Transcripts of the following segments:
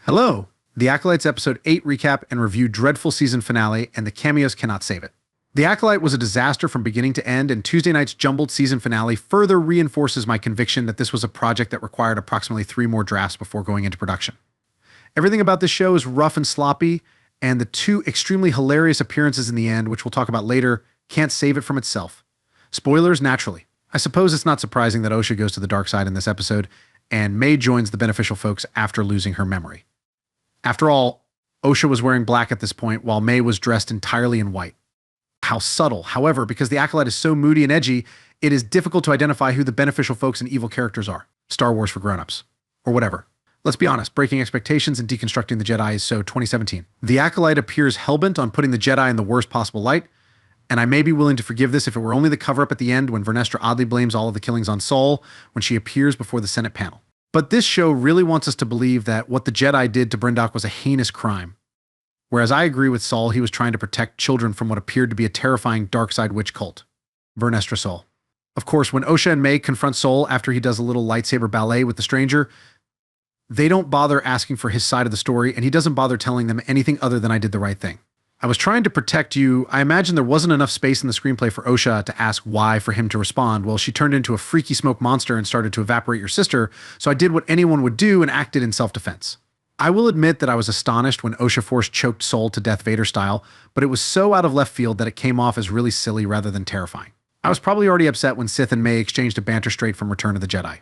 Hello! The Acolyte's Episode 8 recap and review dreadful season finale, and the Cameos cannot save it. The Acolyte was a disaster from beginning to end, and Tuesday night's jumbled season finale further reinforces my conviction that this was a project that required approximately 3 more drafts before going into production. Everything about this show is rough and sloppy, and the 2 extremely hilarious appearances in the end, which we'll talk about later, can't save it from itself. Spoilers, naturally. I suppose it's not surprising that Osha goes to the dark side in this episode, and May joins the beneficial folks after losing her memory. After all, Osha was wearing black at this point, while May was dressed entirely in white. How subtle. However, because the Acolyte is so moody and edgy, it is difficult to identify who the beneficial folks and evil characters are. Star Wars for grown-ups. Or whatever. Let's be honest, breaking expectations and deconstructing the Jedi is so 2017. The Acolyte appears hellbent on putting the Jedi in the worst possible light, and I may be willing to forgive this if it were only the cover-up at the end when Vernestra oddly blames all of the killings on Saul when she appears before the Senate panel. But this show really wants us to believe that what the Jedi did to Bryndock was a heinous crime. Whereas I agree with Saul, he was trying to protect children from what appeared to be a terrifying dark side witch cult. Vernestra Saul. Of course, when Osha and May confront Saul after he does a little lightsaber ballet with the stranger, they don't bother asking for his side of the story, and he doesn't bother telling them anything other than I did the right thing. I was trying to protect you. I imagine there wasn't enough space in the screenplay for Osha to ask why for him to respond. Well, she turned into a freaky smoke monster and started to evaporate your sister, so I did what anyone would do and acted in self-defense. I will admit that I was astonished when Osha Force choked Saul to death Vader style, but it was so out of left field that it came off as really silly rather than terrifying. I was probably already upset when Sith and May exchanged a banter straight from Return of the Jedi.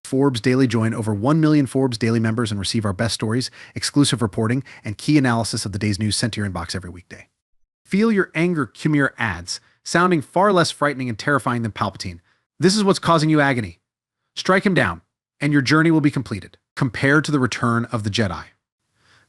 Forbes Daily join over 1 million Forbes Daily members and receive our best stories, exclusive reporting, and key analysis of the day's news sent to your inbox every weekday. Feel your anger Cameo ads, sounding far less frightening and terrifying than Palpatine. This is what's causing you agony. Strike him down, and your journey will be completed, compared to the return of the Jedi.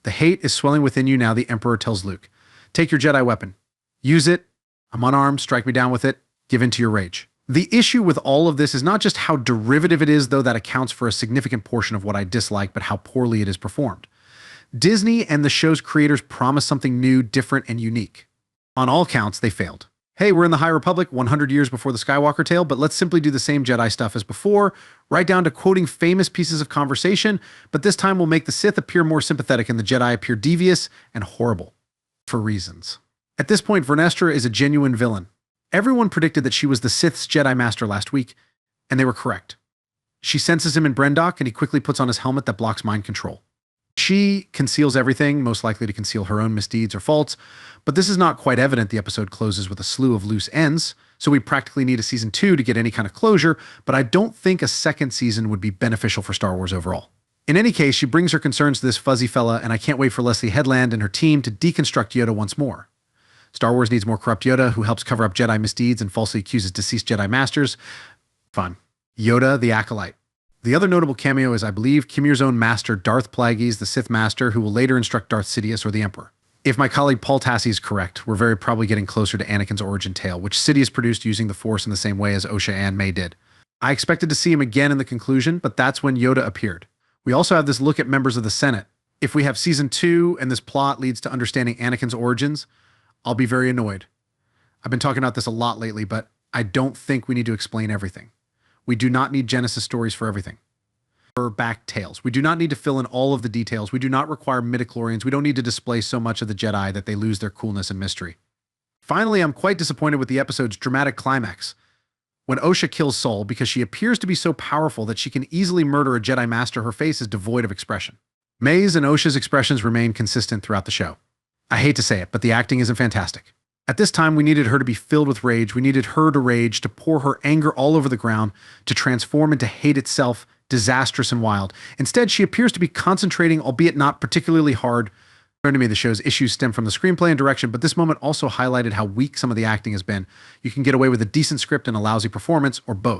The hate is swelling within you now, the Emperor tells Luke. Take your Jedi weapon. Use it. I'm unarmed, strike me down with it. Give in to your rage. The issue with all of this is not just how derivative it is, though that accounts for a significant portion of what I dislike, but how poorly it is performed. Disney and the show's creators promised something new, different, and unique. On all counts, they failed. Hey, we're in the High Republic 100 years before the Skywalker tale, but let's simply do the same Jedi stuff as before, right down to quoting famous pieces of conversation, but this time we'll make the Sith appear more sympathetic and the Jedi appear devious and horrible. For reasons. At this point, Vernestra is a genuine villain. Everyone predicted that she was the Sith's Jedi Master last week, and they were correct. She senses him in Bryndock, and he quickly puts on his helmet that blocks mind control. She conceals everything, most likely to conceal her own misdeeds or faults, but this is not quite evident. The episode closes with a slew of loose ends, so we practically need a season 2 to get any kind of closure, but I don't think a second season would be beneficial for Star Wars overall. In any case, she brings her concerns to this fuzzy fella, and I can't wait for Leslie Headland and her team to deconstruct Yoda once more. Star Wars needs more corrupt Yoda who helps cover up Jedi misdeeds and falsely accuses deceased Jedi Masters. Fun. Yoda the Acolyte. The other notable cameo is, I believe, Kimir's own master, Darth Plagueis, the Sith Master, who will later instruct Darth Sidious or the Emperor. If my colleague Paul Tassi is correct, we're very probably getting closer to Anakin's origin tale, which Sidious produced using the Force in the same way as Osha and May did. I expected to see him again in the conclusion, but that's when Yoda appeared. We also have this look at members of the Senate. If we have season 2 and this plot leads to understanding Anakin's origins, I'll be very annoyed. I've been talking about this a lot lately, but I don't think we need to explain everything. We do not need Genesis stories for everything. Or back tales. We do not need to fill in all of the details. We do not require midichlorians. We don't need to display so much of the Jedi that they lose their coolness and mystery. Finally, I'm quite disappointed with the episode's dramatic climax. When Osha kills Saul, because she appears to be so powerful that she can easily murder a Jedi Master, her face is devoid of expression. May's and Osha's expressions remain consistent throughout the show. I hate to say it, but the acting isn't fantastic. At this time, we needed her to be filled with rage. We needed her to rage, to pour her anger all over the ground, to transform into hate itself, disastrous and wild. Instead, she appears to be concentrating, albeit not particularly hard. To me, the show's issues stem from the screenplay and direction, but this moment also highlighted how weak some of the acting has been. You can get away with a decent script and a lousy performance, or both.